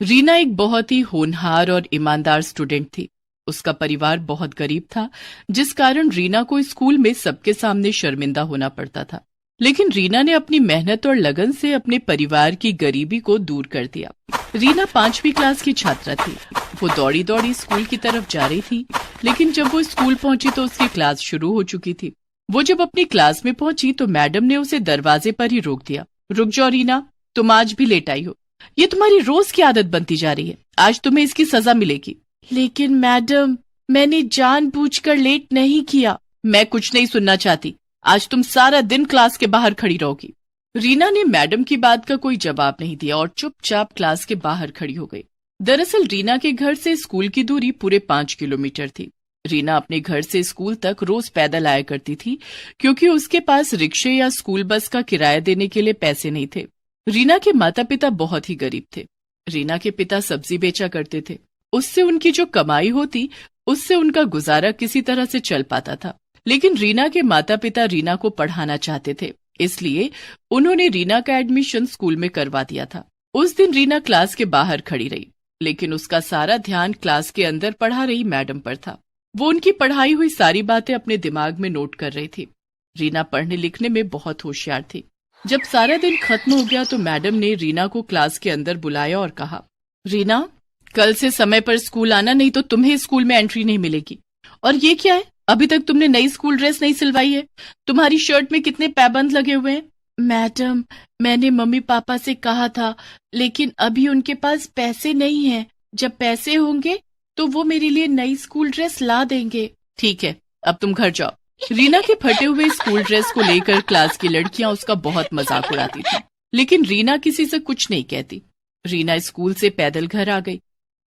रीना एक बहुत ही होनहार और ईमानदार स्टूडेंट थी। उसका परिवार बहुत गरीब था, जिस कारण रीना को स्कूल में सबके सामने शर्मिंदा होना पड़ता था। लेकिन रीना ने अपनी मेहनत और लगन से अपने परिवार की गरीबी को दूर कर दिया। रीना 5वीं क्लास की छात्रा थी। वो दौड़ी दौड़ी स्कूल की तरफ जा रही थी, लेकिन जब वो स्कूल पहुंची तो उसकी क्लास शुरू हो चुकी थी। वो जब अपनी क्लास में पहुंची तो मैडम ने उसे दरवाजे पर ही रोक दिया। रुक जाओ रीना, तुम आज भी लेट आई हो। ये तुम्हारी रोज की आदत बनती जा रही है। आज तुम्हें इसकी सजा मिलेगी। लेकिन मैडम, मैंने जानबूझकर लेट नहीं किया। मैं कुछ नहीं सुनना चाहती। आज तुम सारा दिन क्लास के बाहर खड़ी रहोगी। रीना ने मैडम की बात का कोई जवाब नहीं दिया और चुपचाप क्लास के बाहर खड़ी हो गई। दरअसल रीना के घर से स्कूल की दूरी पूरे 5 किलोमीटर थी। रीना अपने घर से स्कूल तक रोज पैदल आया करती थी, क्योंकि उसके पास रिक्शे या स्कूल बस का किराया देने के लिए पैसे नहीं थे। रीना के माता पिता बहुत ही गरीब थे। रीना के पिता सब्जी बेचा करते थे। उससे उनकी जो कमाई होती, उससे उनका गुजारा किसी तरह से चल पाता था। लेकिन रीना के माता पिता रीना को पढ़ाना चाहते थे, इसलिए उन्होंने रीना का एडमिशन स्कूल में करवा दिया था। उस दिन रीना क्लास के बाहर खड़ी रही, लेकिन उसका सारा ध्यान क्लास के अंदर पढ़ा रही मैडम पर था। वो उनकी पढ़ाई हुई सारी बातें अपने दिमाग में नोट कर रही थी। रीना पढ़ने लिखने में बहुत होशियार थी। जब सारा दिन खत्म हो गया तो मैडम ने रीना को क्लास के अंदर बुलाया और कहा, रीना, कल से समय पर स्कूल आना, नहीं तो तुम्हें स्कूल में एंट्री नहीं मिलेगी। और ये क्या है, अभी तक तुमने नई स्कूल ड्रेस नहीं सिलवाई है। तुम्हारी शर्ट में कितने पैबंद लगे हुए हैं। मैडम, मैंने मम्मी पापा से कहा था, लेकिन अभी उनके पास पैसे नहीं हैं। जब पैसे होंगे तो वो मेरे लिए नई स्कूल ड्रेस ला देंगे। ठीक है, अब तुम घर जाओ। रीना के फटे हुए स्कूल ड्रेस को लेकर क्लास की लड़कियां उसका बहुत मजाक उड़ाती थी, लेकिन रीना किसी से कुछ नहीं कहती। रीना स्कूल से पैदल घर आ गई।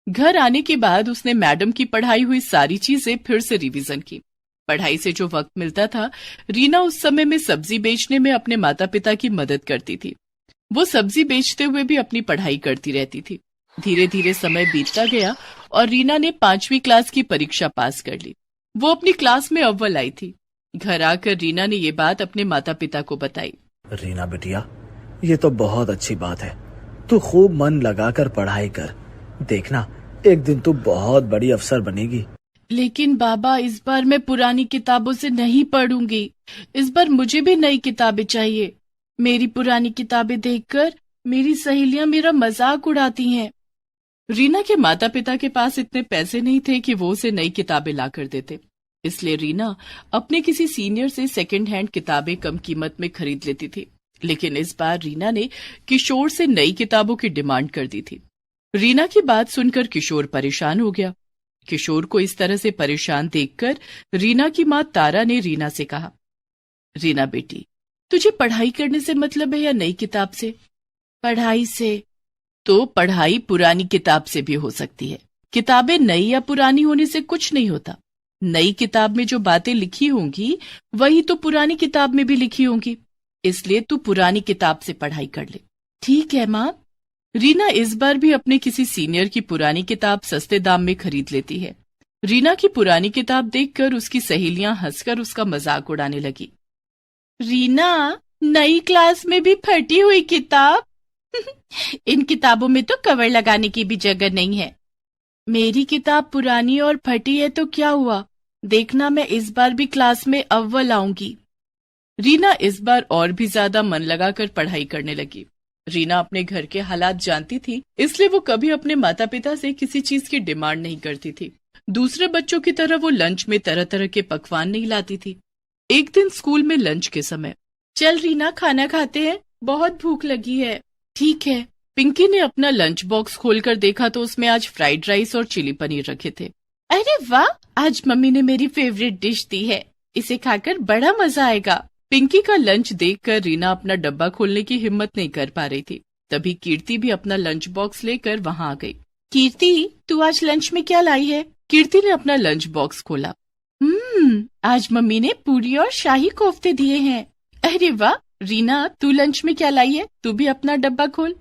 घर आने के बाद उसने मैडम की पढ़ाई हुई सारी चीजें फिर से रिवीजन की। पढ़ाई से जो वक्त मिलता था, रीना उस समय में सब्जी बेचने में अपने माता पिता की मदद करती थी। वो सब्जी बेचते हुए भी अपनी पढ़ाई करती रहती थी। धीरे धीरे समय बीतता गया और रीना ने 5वीं क्लास की परीक्षा पास कर ली। वो अपनी क्लास में अव्वल आई थी। घर आकर रीना ने ये बात अपने माता पिता को बताई। रीना बिटिया, ये तो बहुत अच्छी बात है। तू खूब मन लगाकर पढ़ाई कर। देखना, एक दिन तू बहुत बड़ी अफसर बनेगी। लेकिन बाबा, इस बार मैं पुरानी किताबों से नहीं पढ़ूंगी। इस बार मुझे भी नई किताबें चाहिए। मेरी पुरानी किताबें देखकर मेरी सहेलियां मेरा मजाक उड़ाती हैं। रीना के माता पिता के पास इतने पैसे नहीं थे कि वो उसे नई किताबें ला कर देते, इसलिए रीना अपने किसी सीनियर से सेकंड हैंड किताबें कम कीमत में खरीद लेती थी। लेकिन इस बार रीना ने किशोर से नई किताबों की डिमांड कर दी थी। रीना की बात सुनकर किशोर परेशान हो गया। किशोर को इस तरह से परेशान देखकर रीना की मां तारा ने रीना से कहा, रीना बेटी, तुझे पढ़ाई करने से मतलब है या नई किताब से? पढ़ाई से। तो पढ़ाई पुरानी किताब से भी हो सकती है। किताबें नई या पुरानी होने से कुछ नहीं होता। नई किताब में जो बातें लिखी होंगी वही तो पुरानी किताब में भी लिखी होंगी, इसलिए तू पुरानी किताब से पढ़ाई कर ले। ठीक है माँ। रीना इस बार भी अपने किसी सीनियर की पुरानी किताब सस्ते दाम में खरीद लेती है। रीना की पुरानी किताब देखकर उसकी सहेलियां हंसकर उसका मजाक उड़ाने लगी। रीना, नई क्लास में भी फटी हुई किताब? इन किताबों में तो कवर लगाने की भी जगह नहीं है। मेरी किताब पुरानी और फटी है तो क्या हुआ? देखना, मैं इस बार भी क्लास में अव्वल आऊंगी। रीना इस बार और भी ज्यादा मन लगाकर पढ़ाई करने लगी। रीना अपने घर के हालात जानती थी, इसलिए वो कभी अपने माता पिता से किसी चीज की डिमांड नहीं करती थी। दूसरे बच्चों की तरह वो लंच में तरह तरह के पकवान नहीं लाती थी। एक दिन स्कूल में लंच के समय, चल रीना, खाना खाते हैं, बहुत भूख लगी है। ठीक है। पिंकी ने अपना लंच बॉक्स खोलकर देखा तो उसमें आज फ्राइड राइस और चिली पनीर रखे थे। अरे वाह, आज मम्मी ने मेरी फेवरेट डिश दी है, इसे खाकर बड़ा मजा आएगा। पिंकी का लंच देखकर रीना अपना डब्बा खोलने की हिम्मत नहीं कर पा रही थी। तभी कीर्ति भी अपना लंच बॉक्स लेकर वहां आ गई। कीर्ति, तू आज लंच में क्या लाई है? कीर्ति ने अपना लंच बॉक्स खोला। आज मम्मी ने पूरी और शाही कोफ्ते दिए हैं। अरे वाह। रीना, तू लंच में क्या लाई है? तू भी अपना डब्बा खोल।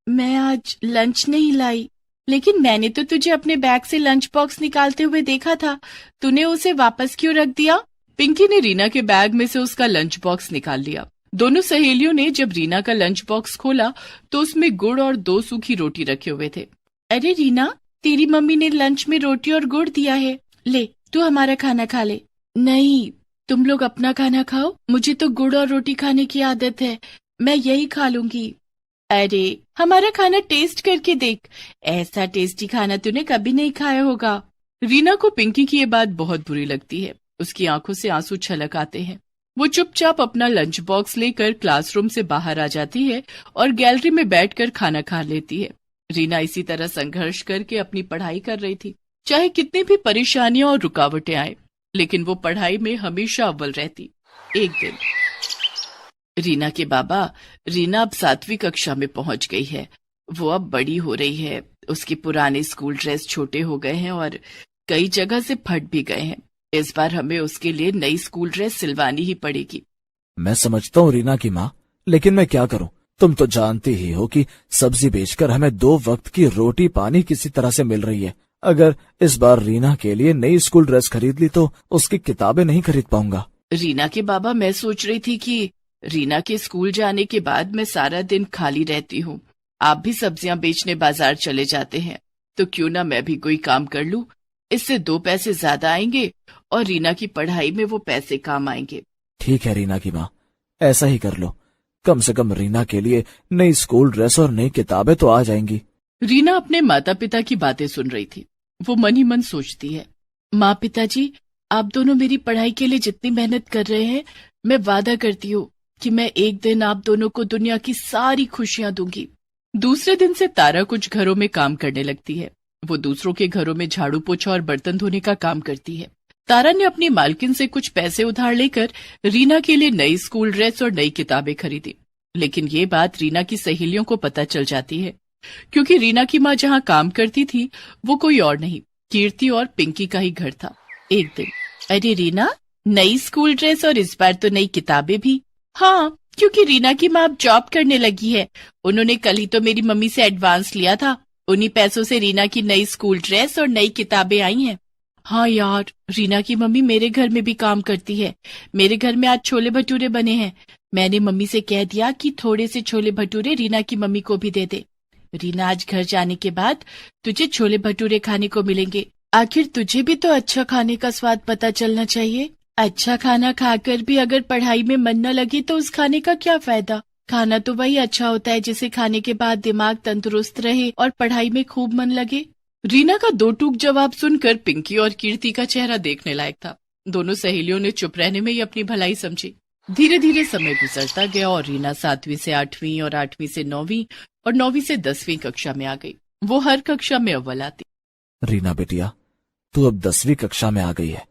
मैं आज लंच नहीं लाई। लेकिन मैंने तो तुझे अपने बैग से लंच बॉक्स निकालते हुए देखा था, तूने उसे वापस क्यों रख दिया? पिंकी ने रीना के बैग में से उसका लंच बॉक्स निकाल लिया। दोनों सहेलियों ने जब रीना का लंच बॉक्स खोला तो उसमें गुड़ और 2 सूखी रोटी रखे हुए थे। अरे रीना, तेरी मम्मी ने लंच में रोटी और गुड़ दिया है, ले तू हमारा खाना खा ले। नहीं, तुम लोग अपना खाना खाओ, मुझे तो गुड़ और रोटी खाने की आदत है, मैं यही खा लूंगी। अरे हमारा खाना टेस्ट करके देख, ऐसा टेस्टी खाना तूने कभी नहीं खाया होगा। रीना को पिंकी की ये बात बहुत बुरी लगती है। उसकी आंखों से आंसू छलक आते हैं। वो चुपचाप अपना लंच बॉक्स लेकर क्लासरूम से बाहर आ जाती है और गैलरी में बैठकर खाना खा लेती है। रीना इसी तरह संघर्ष करके अपनी पढ़ाई कर रही थी। चाहे कितनी भी परेशानियां और रुकावटें आए, लेकिन वो पढ़ाई में हमेशा अव्वल रहती। एक दिन रीना के बाबा, रीना अब 7वीं कक्षा में पहुंच गई है, वो अब बड़ी हो रही है, उसके पुराने स्कूल ड्रेस छोटे हो गए हैं और कई जगह से फट भी गए हैं। इस बार हमें उसके लिए नई स्कूल ड्रेस सिलवानी ही पड़ेगी। मैं समझता हूँ रीना की माँ, लेकिन मैं क्या करूँ? तुम तो जानती ही हो कि सब्जी बेचकर हमें 2 वक्त की रोटी पानी किसी तरह से मिल रही है। अगर इस बार रीना के लिए नई स्कूल ड्रेस खरीद ली तो उसकी किताबें नहीं खरीद पाऊंगा। रीना के बाबा, मैं सोच रही थी कि रीना के स्कूल जाने के बाद मैं सारा दिन खाली रहती हूँ, आप भी सब्जियां बेचने बाजार चले जाते हैं, तो क्यों ना मैं भी कोई काम कर लूं, इससे 2 पैसे ज्यादा आएंगे और रीना की पढ़ाई में वो पैसे काम आएंगे। ठीक है रीना की माँ, ऐसा ही कर लो। कम से कम रीना के लिए नई स्कूल ड्रेस और नई किताबें तो आ जाएंगी। रीना अपने माता पिता की बातें सुन रही थी। वो मन ही मन सोचती है, माँ पिताजी, आप दोनों मेरी पढ़ाई के लिए जितनी मेहनत कर रहे हैं, मैं वादा करती हूँ कि मैं एक दिन आप दोनों को दुनिया की सारी खुशियां दूंगी। दूसरे दिन से तारा कुछ घरों में काम करने लगती है। वो दूसरों के घरों में झाड़ू पोछा और बर्तन धोने का काम करती है। तारा ने अपनी मालकिन से कुछ पैसे उधार लेकर रीना के लिए नई स्कूल ड्रेस और नई किताबें खरीदी। लेकिन ये बात रीना की सहेलियों को पता चल जाती है, क्योंकि रीना की माँ जहाँ काम करती थी वो कोई और नहीं, कीर्ति और पिंकी का ही घर था। एक दिन, अरे रीना, नई स्कूल ड्रेस और इस बार तो नई किताबें भी। हाँ, क्योंकि रीना की माँ अब जॉब करने लगी है, उन्होंने कल ही तो मेरी मम्मी से एडवांस लिया था, उन्हीं पैसों से रीना की नई स्कूल ड्रेस और नई किताबें आई हैं। हाँ यार, रीना की मम्मी मेरे घर में भी काम करती है, मेरे घर में आज छोले भटूरे बने हैं, मैंने मम्मी से कह दिया कि थोड़े से छोले भटूरे रीना की मम्मी को भी दे दे। रीना, आज घर जाने के बाद तुझे छोले भटूरे खाने को मिलेंगे। आखिर तुझे भी तो अच्छा खाने का स्वाद पता चलना चाहिए। अच्छा खाना खाकर भी अगर पढ़ाई में मन न लगे तो उस खाने का क्या फायदा। खाना तो वही अच्छा होता है जिसे खाने के बाद दिमाग तंदुरुस्त रहे और पढ़ाई में खूब मन लगे। रीना का 2 टूक जवाब सुनकर पिंकी और कीर्ति का चेहरा देखने लायक था। दोनों सहेलियों ने चुप रहने में ही अपनी भलाई समझी। धीरे धीरे समय गुजरता गया और रीना 7वीं से 8वीं और 8वीं से 9वीं और 9वीं से 10वीं कक्षा में आ गई। वो हर कक्षा में अव्वल आती। रीना बेटिया, तू अब 10वीं कक्षा में आ गई है,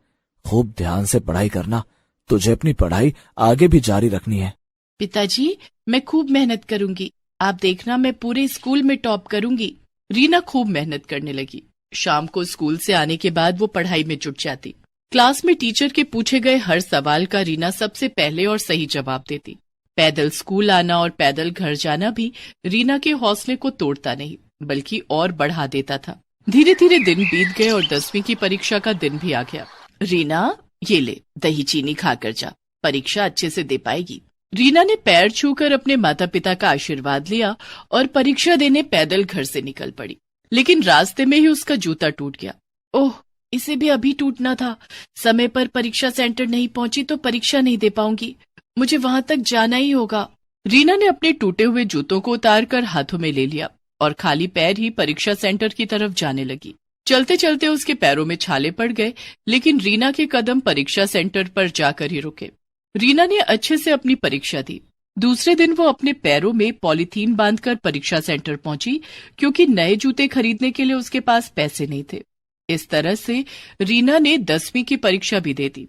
खूब ध्यान से पढ़ाई करना, तुझे अपनी पढ़ाई आगे भी जारी रखनी है। पिताजी, मैं खूब मेहनत करूंगी, आप देखना मैं पूरे स्कूल में टॉप करूंगी। रीना खूब मेहनत करने लगी। शाम को स्कूल से आने के बाद वो पढ़ाई में जुट जाती। क्लास में टीचर के पूछे गए हर सवाल का रीना सबसे पहले और सही जवाब देती। पैदल स्कूल आना और पैदल घर जाना भी रीना के हौसले को तोड़ता नहीं, बल्कि और बढ़ा देता था। धीरे धीरे दिन बीत गए और 10वीं की परीक्षा का दिन भी आ गया। रीना, ये ले, दही चीनी खाकर जा, परीक्षा अच्छे से दे पाएगी। रीना ने पैर छूकर अपने माता पिता का आशीर्वाद लिया और परीक्षा देने पैदल घर से निकल पड़ी। लेकिन रास्ते में ही उसका जूता टूट गया। ओह, इसे भी अभी टूटना था। समय पर परीक्षा सेंटर नहीं पहुंची तो परीक्षा नहीं दे पाऊंगी, मुझे वहां तक जाना ही होगा। रीना ने अपने टूटे हुए जूतों को उतारकर हाथों में ले लिया और खाली पैर ही परीक्षा सेंटर की तरफ जाने लगी। चलते चलते उसके पैरों में छाले पड़ गए, लेकिन रीना के कदम परीक्षा सेंटर पर जाकर ही रुके। रीना ने अच्छे से अपनी परीक्षा दी। दूसरे दिन वो अपने पैरों में पॉलीथीन बांधकर परीक्षा सेंटर पहुंची, क्योंकि नए जूते खरीदने के लिए उसके पास पैसे नहीं थे। इस तरह से रीना ने 10वीं की परीक्षा भी दे दी।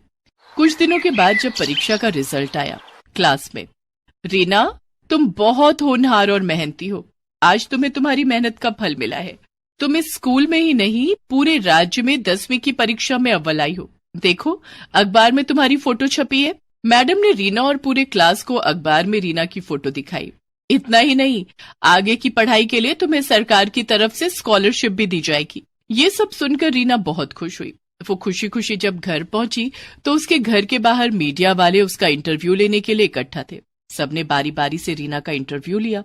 कुछ दिनों के बाद जब परीक्षा का रिजल्ट आया, क्लास में, रीना, तुम बहुत होनहार और मेहनती हो, आज तुम्हें तुम्हारी मेहनत का फल मिला है। तुम इस स्कूल में ही नहीं, पूरे राज्य में 10वीं की परीक्षा में अव्वल आई हो। देखो, अखबार में तुम्हारी फोटो छपी है। मैडम ने रीना और पूरे क्लास को अखबार में रीना की फोटो दिखाई। इतना ही नहीं, आगे की पढ़ाई के लिए तुम्हें सरकार की तरफ से स्कॉलरशिप भी दी जाएगी। ये सब सुनकर रीना बहुत खुश हुई। वो खुशी खुशी जब घर पहुंची तो उसके घर के बाहर मीडिया वाले उसका इंटरव्यू लेने के लिए इकट्ठा थे। सबने बारी बारी से रीना का इंटरव्यू लिया।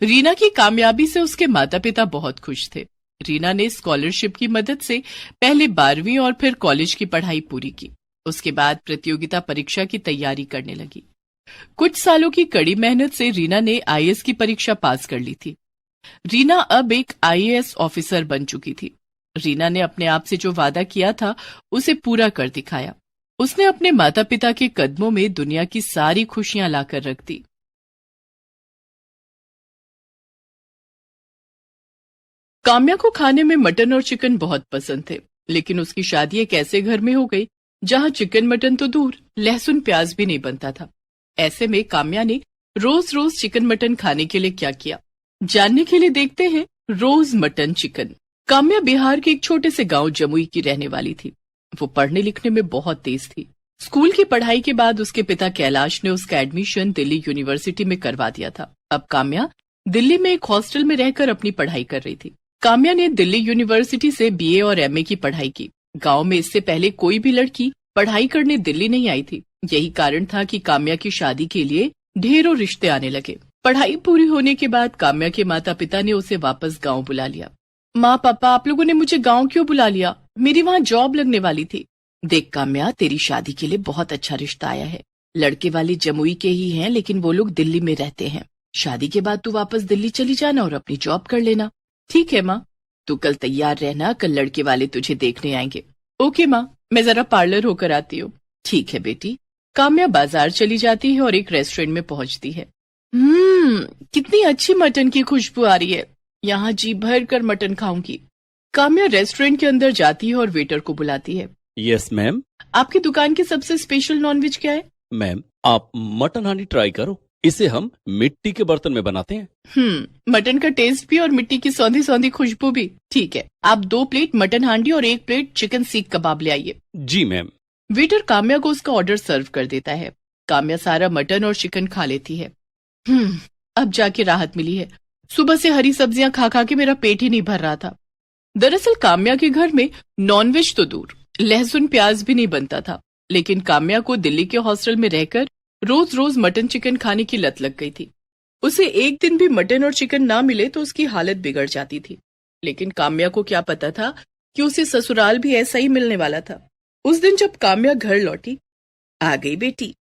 रीना की कामयाबी से उसके माता पिता बहुत खुश थे। रीना ने स्कॉलरशिप की मदद से पहले 12वीं और फिर कॉलेज की पढ़ाई पूरी की। उसके बाद प्रतियोगिता परीक्षा की तैयारी करने लगी। कुछ सालों की कड़ी मेहनत से रीना ने आईएएस की परीक्षा पास कर ली थी। रीना अब एक आईएएस ऑफिसर बन चुकी थी। रीना ने अपने आप से जो वादा किया था उसे पूरा कर दिखाया। उसने अपने माता पिता के कदमों में दुनिया की सारी खुशियां लाकर रख दी। काम्या को खाने में मटन और चिकन बहुत पसंद थे, लेकिन उसकी शादी एक ऐसे घर में हो गई जहां चिकन मटन तो दूर, लहसुन प्याज भी नहीं बनता था। ऐसे में काम्या ने रोज रोज चिकन मटन खाने के लिए क्या किया, जानने के लिए देखते हैं रोज मटन चिकन। काम्या बिहार के एक छोटे से गांव जमुई की रहने वाली थी। वो पढ़ने लिखने में बहुत तेज थी। स्कूल की पढ़ाई के बाद उसके पिता कैलाश ने उसका एडमिशन दिल्ली यूनिवर्सिटी में करवा दिया था। अब काम्या दिल्ली में एक हॉस्टल में रहकर अपनी पढ़ाई कर रही थी। काम्या ने दिल्ली यूनिवर्सिटी से बीए और एमए की पढ़ाई की। गांव में इससे पहले कोई भी लड़की पढ़ाई करने दिल्ली नहीं आई थी। यही कारण था कि काम्या की शादी के लिए ढेरों रिश्ते आने लगे। पढ़ाई पूरी होने के बाद काम्या के माता पिता ने उसे वापस गांव बुला लिया। माँ पापा, आप लोगों ने मुझे गांव क्यों बुला लिया? मेरी वहाँ जॉब लगने वाली थी। देख काम्या, तेरी शादी के लिए बहुत अच्छा रिश्ता आया है। लड़के वाले जमुई के ही हैं, लेकिन वो लोग दिल्ली में रहते हैं। शादी के बाद तू वापस दिल्ली चली जाना और अपनी जॉब कर लेना। ठीक है माँ, तू कल तैयार रहना, कल लड़के वाले तुझे देखने आएंगे। ओके माँ, मैं जरा पार्लर होकर आती हूँ। ठीक है बेटी। काम्या बाजार चली जाती है और एक रेस्टोरेंट में पहुंचती है। कितनी अच्छी मटन की खुशबू आ रही है। यहाँ जी भर कर मटन खाऊंगी। काम्या रेस्टोरेंट के अंदर जाती है और वेटर को बुलाती है। Yes ma'am. आपकी दुकान की सबसे स्पेशल नॉनवेज क्या है? मैम, आप मटन हांडी ट्राई करो। इसे हम मिट्टी के बर्तन में बनाते हैं। मटन का टेस्ट भी और मिट्टी की सौंधी सौंधी खुशबू भी। ठीक है, आप 2 प्लेट मटन हांडी और 1 प्लेट चिकन सीख कबाब ले आइए। जी मैम। वेटर काम्या को उसका ऑर्डर सर्व कर देता है। काम्या सारा मटन और चिकन खा लेती है। अब जाके राहत मिली है। सुबह से हरी सब्जियां खा खा के मेरा पेट ही नहीं भर रहा था। दरअसल काम्या के घर में नॉनवेज तो दूर, लहसुन प्याज भी नहीं बनता था। लेकिन काम्या को दिल्ली के हॉस्टल में रहकर रोज रोज मटन चिकन खाने की लत लग गई थी। उसे एक दिन भी मटन और चिकन ना मिले तो उसकी हालत बिगड़ जाती थी। लेकिन काम्या को क्या पता था कि उसे ससुराल भी ऐसा ही मिलने वाला था। उस दिन जब काम्या घर लौटी, आ गई बेटी?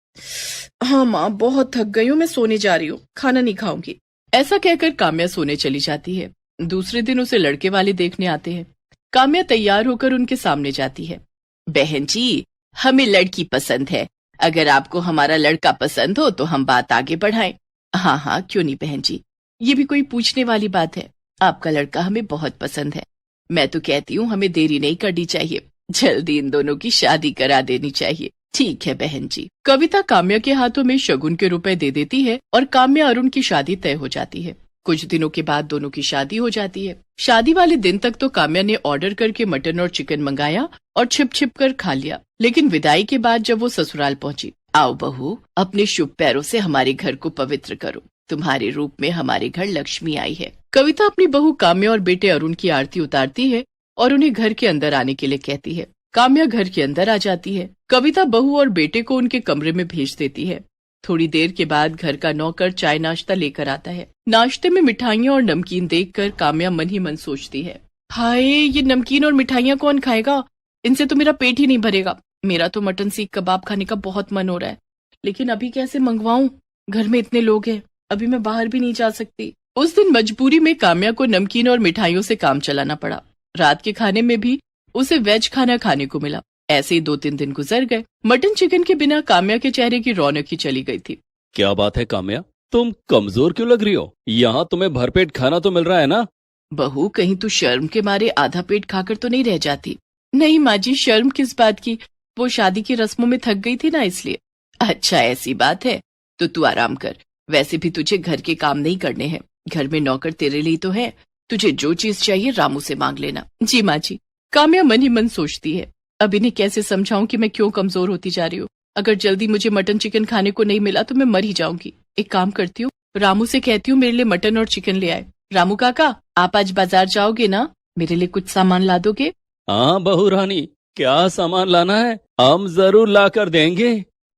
हाँ माँ, बहुत थक गई हूँ, मैं सोने जा रही हूँ, खाना नहीं खाऊंगी। ऐसा कहकर काम्या सोने चली जाती है। दूसरे दिन उसे लड़के वाले देखने आते हैं। काम्या तैयार होकर उनके सामने जाती है। बहन जी, हमें लड़की पसंद है। अगर आपको हमारा लड़का पसंद हो तो हम बात आगे बढ़ाएं। हाँ हाँ, क्यों नहीं बहन जी, ये भी कोई पूछने वाली बात है। आपका लड़का हमें बहुत पसंद है। मैं तो कहती हूँ हमें देरी नहीं करनी चाहिए, जल्दी इन दोनों की शादी करा देनी चाहिए। ठीक है बहन जी। कविता काम्या के हाथों में शगुन के रुपए दे देती है और काम्या अरुण की शादी तय हो जाती है। कुछ दिनों के बाद दोनों की शादी हो जाती है। शादी वाले दिन तक तो काम्या ने ऑर्डर करके मटन और चिकन मंगाया और छिप छिप कर खा लिया। लेकिन विदाई के बाद जब वो ससुराल पहुंची, आओ बहू, अपने शुभ पैरों से हमारे घर को पवित्र करो। तुम्हारे रूप में हमारे घर लक्ष्मी आई है। कविता अपनी बहू काम्या और बेटे अरुण की आरती उतारती है और उन्हें घर के अंदर आने के लिए कहती है। काम्या घर के अंदर आ जाती है। कविता बहू और बेटे को उनके कमरे में भेज देती है। थोड़ी देर के बाद घर का नौकर चाय नाश्ता लेकर आता है। नाश्ते में मिठाइयाँ और नमकीन देखकर काम्या मन ही मन सोचती है, हाय, ये नमकीन और मिठाइयाँ कौन खाएगा? इनसे तो मेरा पेट ही नहीं भरेगा। मेरा तो मटन सीख कबाब खाने का बहुत मन हो रहा है, लेकिन अभी कैसे मंगवाऊं? घर में इतने लोग हैं, अभी मैं बाहर भी नहीं जा सकती। उस दिन मजबूरी में काम्या को नमकीन और मिठाइयों से काम चलाना पड़ा। रात के खाने में भी उसे वेज खाना खाने को मिला। ऐसे ही 2-3 दिन गुजर गए। मटन चिकन के बिना काम्या के चेहरे की रौनक ही चली गई थी। क्या बात है काम्या, तुम कमजोर क्यों लग रही हो? यहाँ तुम्हें भरपेट खाना तो मिल रहा है ना? बहू, कहीं तू शर्म के मारे आधा पेट खाकर तो नहीं रह जाती? नहीं माँ जी, शर्म किस बात की, वो शादी की रस्मों में थक गई थी ना, इसलिए। अच्छा ऐसी बात है, तो तू आराम कर। वैसे भी तुझे घर के काम नहीं करने हैं, घर में नौकर तेरे लिए तो है। तुझे जो चीज चाहिए रामू से मांग लेना। जी माँ जी। काम्या मन ही मन सोचती है, अब इन्हें कैसे समझाऊं कि मैं क्यों कमजोर होती जा रही हूँ। अगर जल्दी मुझे मटन चिकन खाने को नहीं मिला तो मैं मर ही जाऊंगी। एक काम करती हूँ, रामू से कहती हूँ मेरे लिए मटन और चिकन ले आए। रामू काका, आप आज बाजार जाओगे ना? मेरे लिए कुछ सामान ला दोगे? हाँ बहू रानी, क्या सामान लाना है? हम जरूर ला कर देंगे।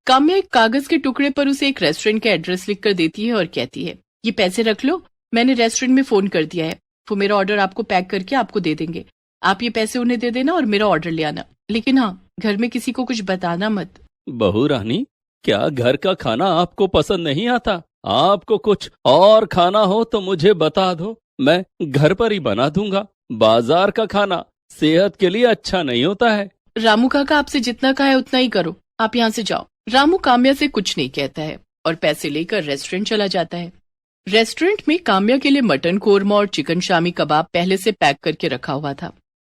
काम्या एक कागज के टुकड़े पर उसे एक रेस्टोरेंट का एड्रेस लिखकर देती है और कहती है, ये पैसे रख लो, मैंने रेस्टोरेंट में फोन कर दिया है, वो मेरा ऑर्डर आपको पैक करके आपको दे देंगे। आप ये पैसे उन्हें दे देना और मेरा ऑर्डर ले आना, लेकिन हाँ, घर में किसी को कुछ बताना मत। बहू रानी, क्या घर का खाना आपको पसंद नहीं आता? आपको कुछ और खाना हो तो मुझे बता दो, मैं घर पर ही बना दूंगा। बाजार का खाना सेहत के लिए अच्छा नहीं होता है। रामू काका आपसे जितना कहा है उतना ही करो, आप यहाँ से जाओ। रामू काम्या से कुछ नहीं कहता है और पैसे लेकर रेस्टोरेंट चला जाता है। रेस्टोरेंट में काम्या के लिए मटन कोरमा और चिकन शामी कबाब पहले से पैक करके रखा हुआ था।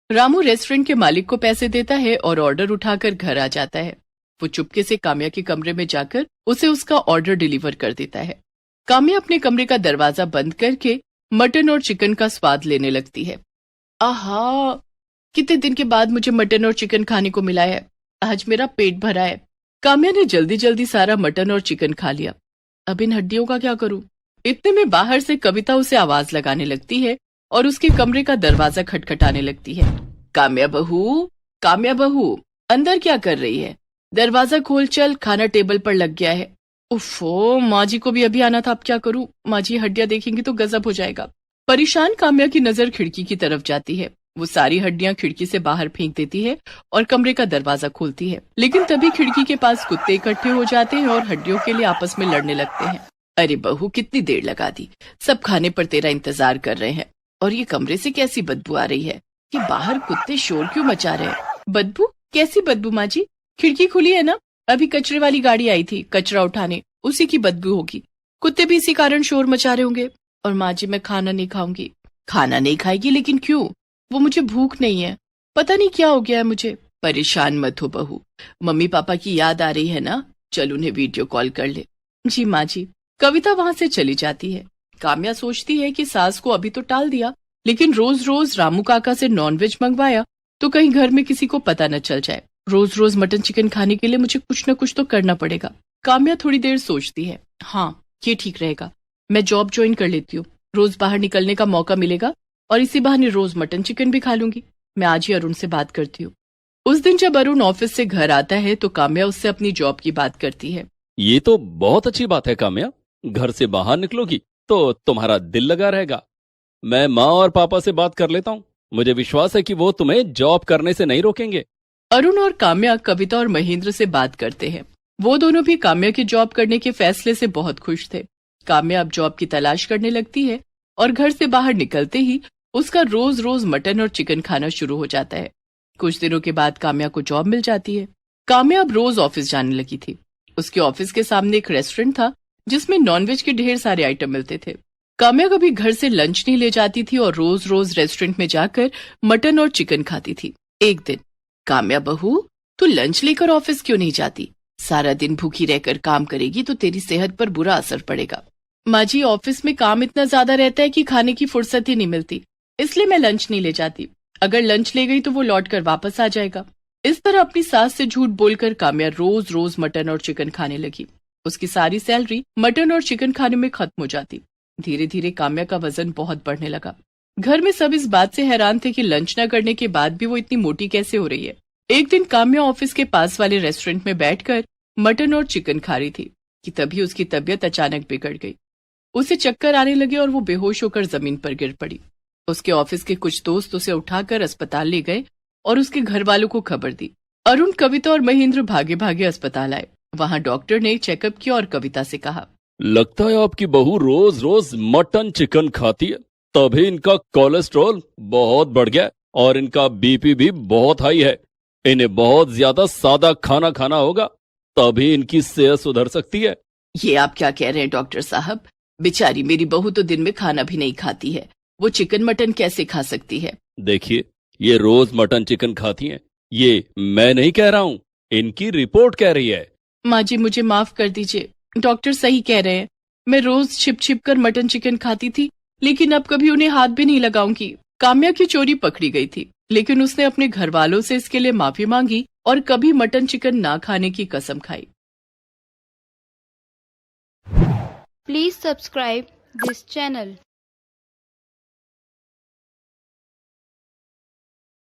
रामू रेस्टोरेंट के मालिक को पैसे देता है और ऑर्डर उठाकर घर आ जाता है। वो चुपके से काम्या के कमरे में जाकर उसे उसका ऑर्डर डिलीवर कर देता है। काम्या अपने कमरे का दरवाजा बंद करके मटन और चिकन का स्वाद लेने लगती है। आहा, कितने दिन के बाद मुझे मटन और चिकन खाने को मिला है, आज मेरा पेट भरा है। काम्या ने जल्दी जल्दी सारा मटन और चिकन खा लिया। अब इन हड्डियों का क्या करूं? इतने में बाहर से कविता उसे आवाज लगाने लगती है और उसके कमरे का दरवाजा खटखटाने लगती है। काम्या बहू, काम्या बहू, अंदर क्या कर रही है? दरवाजा खोल चल, खाना टेबल पर लग गया है। उफ़ो, माँ जी को भी अभी आना था, अब क्या करूं? माँ जी हड्डियां देखेंगी तो गजब हो जाएगा। परेशान काम्या की नजर खिड़की की तरफ जाती है। वो सारी हड्डियां खिड़की से बाहर फेंक देती है और कमरे का दरवाजा खोलती है, लेकिन तभी खिड़की के पास कुत्ते इकट्ठे हो जाते हैं और हड्डियों के लिए आपस में लड़ने लगते हैं। अरे बहू, कितनी देर लगा दी, सब खाने पर तेरा इंतजार कर रहे हैं और ये कमरे से कैसी बदबू आ रही है कि बाहर कुत्ते शोर क्यों मचा रहे हैं? बदबू? कैसी बदबू माँ जी? खिड़की खुली है ना, अभी कचरे वाली गाड़ी आई थी कचरा उठाने, उसी की बदबू होगी। कुत्ते भी इसी कारण शोर मचा रहे होंगे। और माँ जी, मैं खाना नहीं खाऊंगी। खाना नहीं खाएगी? लेकिन क्यों? वो मुझे भूख नहीं है, पता नहीं क्या हो गया है मुझे। परेशान मत हो बहू, मम्मी पापा की याद आ रही है ना, चल उन्हें वीडियो कॉल कर ले। जी माँ जी। कविता वहां से चली जाती है। काम्या सोचती है कि सास को अभी तो टाल दिया, लेकिन रोज रोज रामू काका से नॉनवेज मंगवाया तो कहीं घर में किसी को पता न चल जाए। रोज रोज मटन चिकन खाने के लिए मुझे कुछ न कुछ तो करना पड़ेगा। काम्या थोड़ी देर सोचती है, हाँ ये ठीक रहेगा, मैं जॉब ज्वाइन कर लेती हूँ, रोज बाहर निकलने का मौका मिलेगा और इसी बहाने रोज मटन चिकन भी खा लूंगी। मैं आज ही अरुण से बात करती हूँ। उस दिन जब अरुण ऑफिस से घर आता है तो काम्या उससे अपनी जॉब की बात करती है। ये तो बहुत अच्छी बात है काम्या, घर से बाहर निकलोगी तो तुम्हारा दिल लगा रहेगा। मैं माँ और पापा से बात कर लेता हूँ, मुझे विश्वास है कि वो तुम्हें जॉब करने से नहीं रोकेंगे। अरुण और काम्या कविता और महेंद्र से बात करते हैं। वो दोनों भी काम्या के जॉब करने के फैसले से बहुत खुश थे। काम्या अब जॉब की तलाश करने लगती है और घर से बाहर निकलते ही उसका रोज रोज मटन और चिकन खाना शुरू हो जाता है। कुछ दिनों के बाद काम्या को जॉब मिल जाती है। काम्या अब रोज ऑफिस जाने लगी थी। उसके ऑफिस के सामने एक रेस्टोरेंट था जिसमें नॉनवेज के ढेर सारे आइटम मिलते थे। काम्या कभी घर से लंच नहीं ले जाती थी और रोज रोज रेस्टोरेंट में जाकर मटन और चिकन खाती थी। एक दिन, काम्या बहू, तू लंच लेकर ऑफिस क्यों नहीं जाती? सारा दिन भूखी रहकर काम करेगी तो तेरी सेहत पर बुरा असर पड़ेगा। माँ जी, ऑफिस में काम इतना ज्यादा रहता है कि खाने की फुर्सत ही नहीं मिलती, इसलिए मैं लंच नहीं ले जाती। अगर लंच ले गई तो वो लौट कर वापस आ जाएगा। इस तरह अपनी सास से झूठ बोलकर काम्या रोज रोज मटन और चिकन खाने लगी। उसकी सारी सैलरी मटन और चिकन खाने में खत्म हो जाती। धीरे धीरे काम्या का वजन बहुत बढ़ने लगा। घर में सब इस बात से हैरान थे कि लंच न करने के बाद भी वो इतनी मोटी कैसे हो रही है। एक दिन काम्या ऑफिस के पास वाले रेस्टोरेंट में बैठकर मटन और चिकन खा रही थी कि तभी उसकी तबीयत अचानक बिगड़ गई। उसे चक्कर आने लगे और वो बेहोश होकर जमीन पर गिर पड़ी। उसके ऑफिस के कुछ दोस्त उसे उठाकर अस्पताल ले गए और उसके घर वालों को खबर दी। अरुण, कविता और महेंद्र भागे भागे अस्पताल आए। वहां डॉक्टर ने चेकअप किया और कविता से कहा, लगता है आपकी बहू रोज रोज मटन चिकन खाती है, तभी इनका कोलेस्ट्रॉल बहुत बढ़ गया और इनका बीपी भी बहुत हाई है। इन्हें बहुत ज्यादा सादा खाना खाना होगा, तभी इनकी सेहत सुधर सकती है। ये आप क्या कह रहे हैं डॉक्टर साहब? बेचारी मेरी बहू तो दिन में खाना भी नहीं खाती है, वो चिकन मटन कैसे खा सकती है? देखिए, ये रोज मटन चिकन खाती हैं, ये मैं नहीं कह रहा हूँ, इनकी रिपोर्ट कह रही है। माँ जी, मुझे माफ कर दीजिए, डॉक्टर सही कह रहे हैं। मैं रोज छिप छिप कर मटन चिकन खाती थी, लेकिन अब कभी उन्हें हाथ भी नहीं लगाऊंगी। काम्या की चोरी पकड़ी गई थी, लेकिन उसने अपने घर वालों से इसके लिए माफी मांगी और कभी मटन चिकन ना खाने की कसम खाई। Please subscribe this channel.